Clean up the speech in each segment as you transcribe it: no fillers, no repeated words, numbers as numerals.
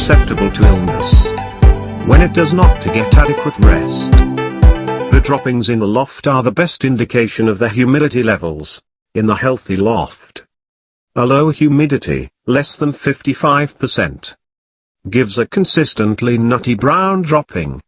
susceptible to illness when it does not get adequate rest. The droppings in the loft are the best indication of the humidity levels in the healthy loft. A low humidity, less than 55%, gives a consistently nutty brown dropping,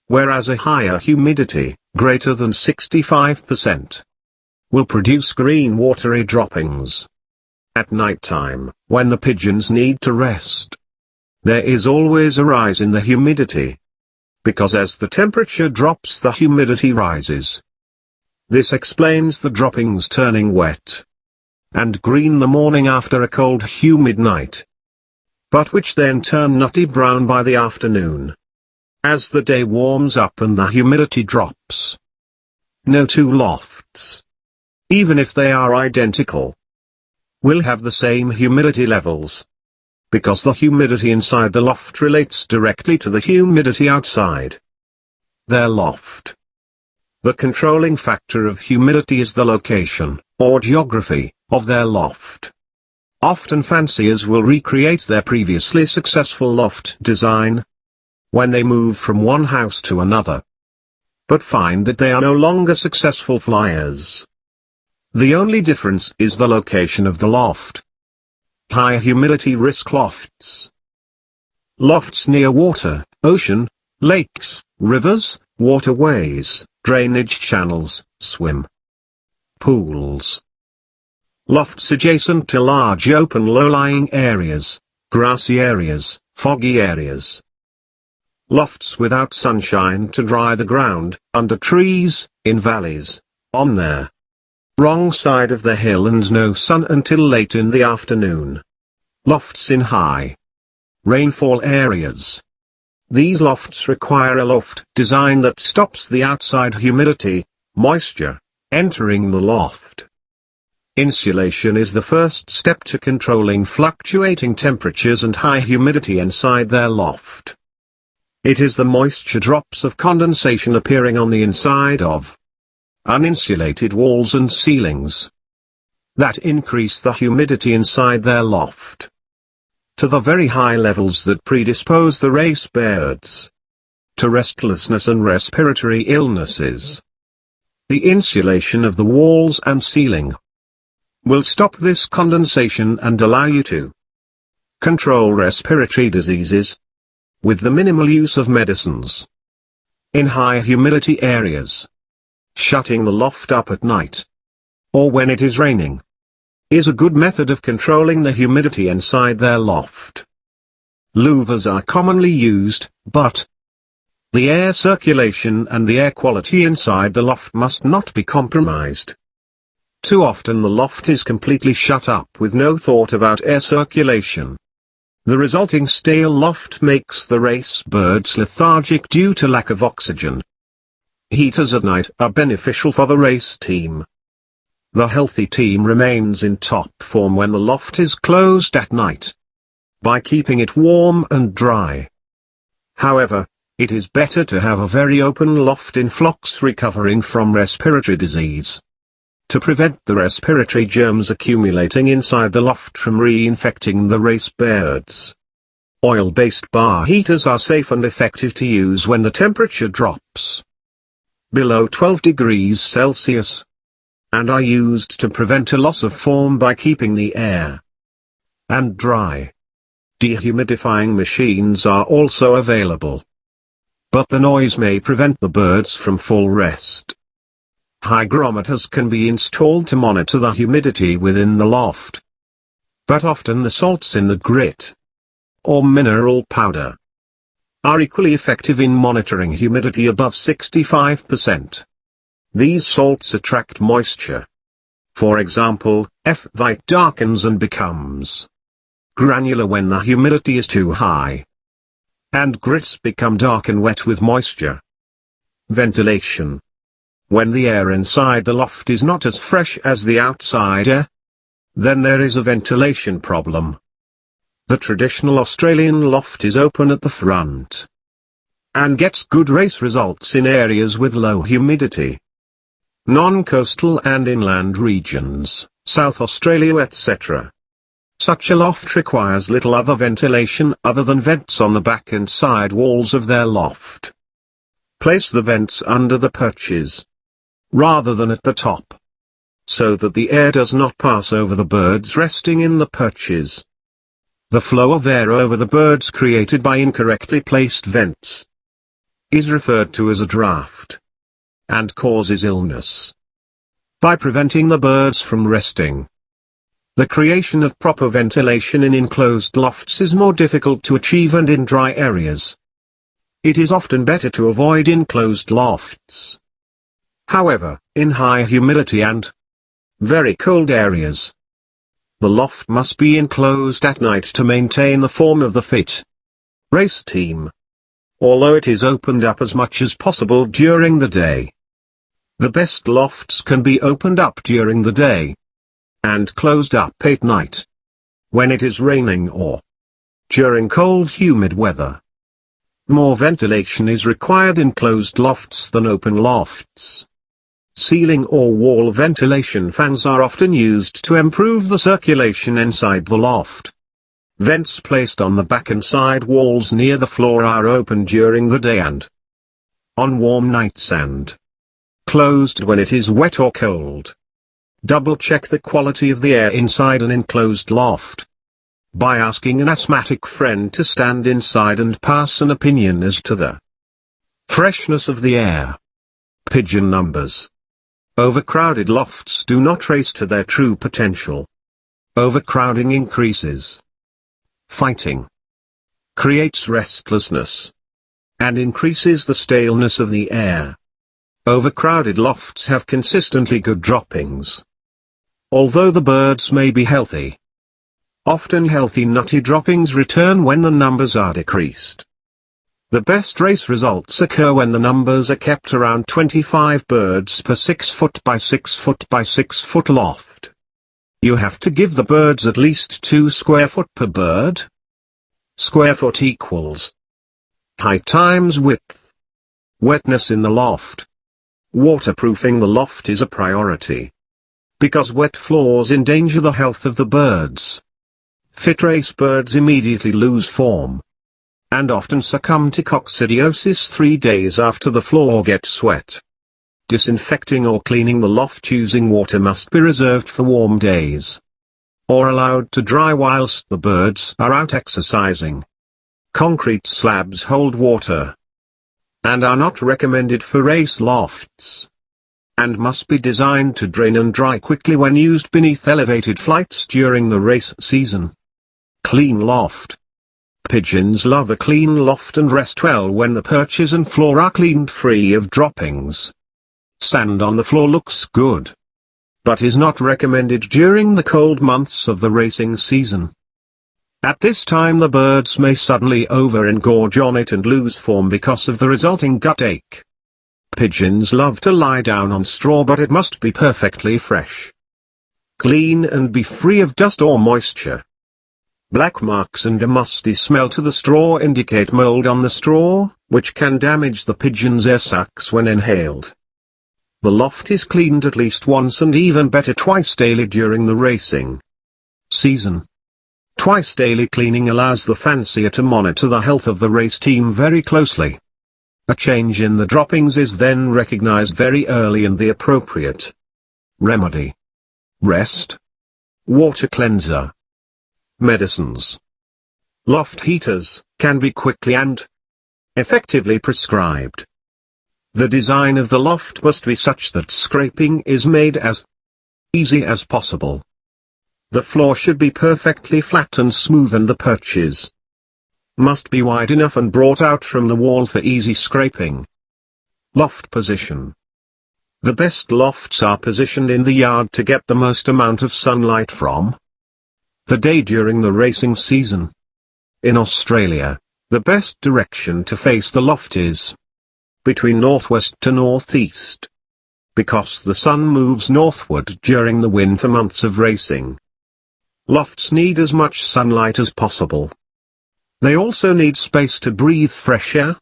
whereas a higher humidity, greater than 65%, will produce green watery droppings. At night time, when the pigeons need to rest, there is always a rise in the humidity, because as the temperature drops the humidity rises. This explains the droppings turning wet and green the morning after a cold humid night, but which then turn nutty brown by the afternoon, as the day warms up and the humidity drops. No two lofts, even if they are identical, will have the same humidity levels, because the humidity inside the loft relates directly to the humidity outside their loft. The controlling factor of humidity is the location, or geography, of their loft. Often fanciers will recreate their previously successful loft design when they move from one house to another, but find that they are no longer successful flyers. The only difference is the location of the loft. High humidity risk lofts. Lofts near water, ocean, lakes, rivers, waterways, drainage channels, swim pools. Lofts adjacent to large open low-lying areas, grassy areas, foggy areas. Lofts without sunshine to dry the ground, under trees, in valleys, on their wrong side of the hill and no sun until late in the afternoon. Lofts in high rainfall areas. These lofts require a loft design that stops the outside humidity, moisture, entering the loft. Insulation is the first step to controlling fluctuating temperatures and high humidity inside their loft. It is the moisture drops of condensation appearing on the inside of uninsulated walls and ceilings that increase the humidity inside their loft to the very high levels that predispose the race birds to restlessness and respiratory illnesses. The insulation of the walls and ceiling will stop this condensation and allow you to control respiratory diseases with the minimal use of medicines. In high humidity areas, shutting the loft up at night, or when it is raining, is a good method of controlling the humidity inside their loft. Louvers are commonly used, but the air circulation and the air quality inside the loft must not be compromised. Too often the loft is completely shut up with no thought about air circulation. The resulting stale loft makes the race birds lethargic due to lack of oxygen. Heaters at night are beneficial for the race team. The healthy team remains in top form when the loft is closed at night, by keeping it warm and dry. However, it is better to have a very open loft in flocks recovering from respiratory disease, to prevent the respiratory germs accumulating inside the loft from reinfecting the race birds. Oil-based bar heaters are safe and effective to use when the temperature drops below 12 degrees Celsius, and are used to prevent a loss of form by keeping the air and dry. Dehumidifying machines are also available, but the noise may prevent the birds from full rest. Hygrometers can be installed to monitor the humidity within the loft, but often the salts in the grit or mineral powder are equally effective in monitoring humidity above 65%. These salts attract moisture. For example, F-vite darkens and becomes granular when the humidity is too high, and grits become dark and wet with moisture. Ventilation. When the air inside the loft is not as fresh as the outside air, then there is a ventilation problem. The traditional Australian loft is open at the front and gets good race results in areas with low humidity. Non-coastal and inland regions, South Australia etc., Such a loft requires little other ventilation other than vents on the back and side walls of their loft. Place the vents under the perches, rather than at the top, so that the air does not pass over the birds resting in the perches. The flow of air over the birds created by incorrectly placed vents is referred to as a draft, and causes illness. By preventing the birds from resting, the creation of proper ventilation in enclosed lofts is more difficult to achieve, and in dry areas, it is often better to avoid enclosed lofts. However, in high humidity and very cold areas, the loft must be enclosed at night to maintain the form of the fit race team, although it is opened up as much as possible during the day. The best lofts can be opened up during the day and closed up at night, when it is raining or during cold humid weather. More ventilation is required in closed lofts than open lofts. Ceiling or wall ventilation fans are often used to improve the circulation inside the loft. Vents placed on the back and side walls near the floor are open during the day and on warm nights, and closed when it is wet or cold. Double-check the quality of the air inside an enclosed loft by asking an asthmatic friend to stand inside and pass an opinion as to the freshness of the air. Pigeon numbers. Overcrowded lofts do not race to their true potential. Overcrowding increases fighting, creates restlessness, and increases the staleness of the air. Overcrowded lofts have consistently good droppings, although the birds may be healthy. Often healthy nutty droppings return when the numbers are decreased. The best race results occur when the numbers are kept around 25 birds per 6 foot by 6 foot by 6 foot loft. You have to give the birds at least 2 square foot per bird. Square foot equals height times width. Wetness in the loft. Waterproofing the loft is a priority, because wet floors endanger the health of the birds. Fit race birds immediately lose form, and often succumb to coccidiosis 3 days after the floor gets wet. Disinfecting or cleaning the loft using water must be reserved for warm days, or allowed to dry whilst the birds are out exercising. Concrete slabs hold water, and are not recommended for race lofts, and must be designed to drain and dry quickly when used beneath elevated flights during the race season. Clean loft. Pigeons love a clean loft and rest well when the perches and floor are cleaned free of droppings. Sand on the floor looks good, but is not recommended during the cold months of the racing season. At this time the birds may suddenly over-engorge on it and lose form because of the resulting gut ache. Pigeons love to lie down on straw, but it must be perfectly fresh, clean and be free of dust or moisture. Black marks and a musty smell to the straw indicate mold on the straw, which can damage the pigeon's air sacs when inhaled. The loft is cleaned at least once and even better twice daily during the racing season. Twice daily cleaning allows the fancier to monitor the health of the race team very closely. A change in the droppings is then recognized very early and the appropriate remedy. Rest. Water cleanser. Medicines. Loft heaters can be quickly and effectively prescribed. The design of the loft must be such that scraping is made as easy as possible. The floor should be perfectly flat and smooth, and the perches must be wide enough and brought out from the wall for easy scraping. Loft position. The best lofts are positioned in the yard to get the most amount of sunlight from the day during the racing season. In Australia, the best direction to face the loft is between northwest to northeast, because the sun moves northward during the winter months of racing. Lofts need as much sunlight as possible. They also need space to breathe fresh air,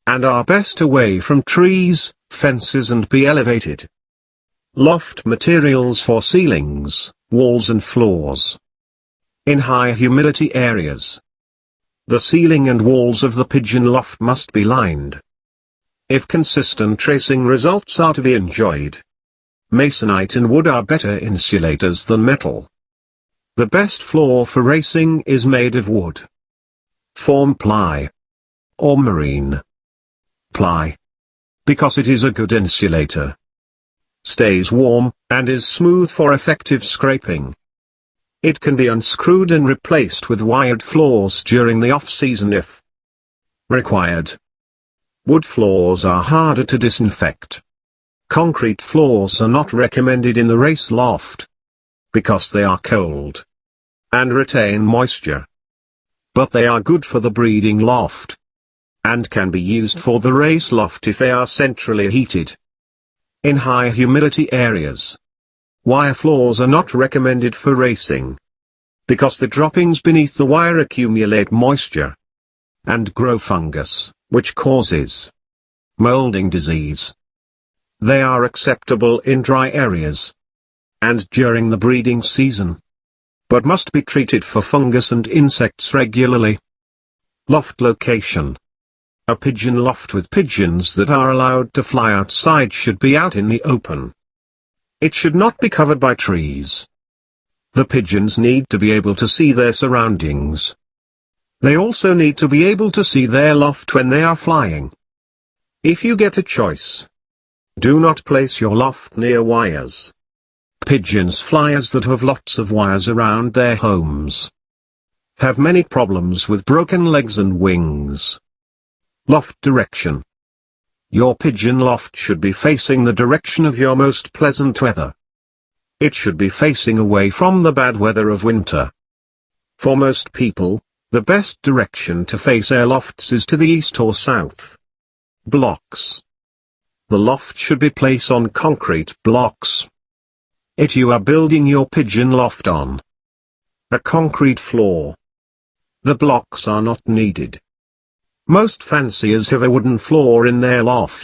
and are best away from trees, fences, and be elevated. Loft materials for ceilings, walls and floors. In high humidity areas, the ceiling and walls of the pigeon loft must be lined. If consistent tracing results are to be enjoyed, masonite and wood are better insulators than metal. The best floor for racing is made of wood, form ply, or marine ply, because it is a good insulator, stays warm, and is smooth for effective scraping. It can be unscrewed and replaced with wired floors during the off-season if required. Wood floors are harder to disinfect. Concrete floors are not recommended in the race loft, because they are cold and retain moisture. But they are good for the breeding loft, and can be used for the race loft if they are centrally heated. In high humidity areas, wire floors are not recommended for racing, because the droppings beneath the wire accumulate moisture and grow fungus, which causes molding disease. They are acceptable in dry areas and during the breeding season, but must be treated for fungus and insects regularly. Loft location. A pigeon loft with pigeons that are allowed to fly outside should be out in the open. It should not be covered by trees. The pigeons need to be able to see their surroundings. They also need to be able to see their loft when they are flying. If you get a choice, do not place your loft near wires. Pigeons flyers that have lots of wires around their homes have many problems with broken legs and wings. Loft direction. Your pigeon loft should be facing the direction of your most pleasant weather. It should be facing away from the bad weather of winter. For most people, the best direction to face air lofts is to the east or south. Blocks. The loft should be placed on concrete blocks. If you are building your pigeon loft on a concrete floor, the blocks are not needed. Most fanciers have a wooden floor in their loft.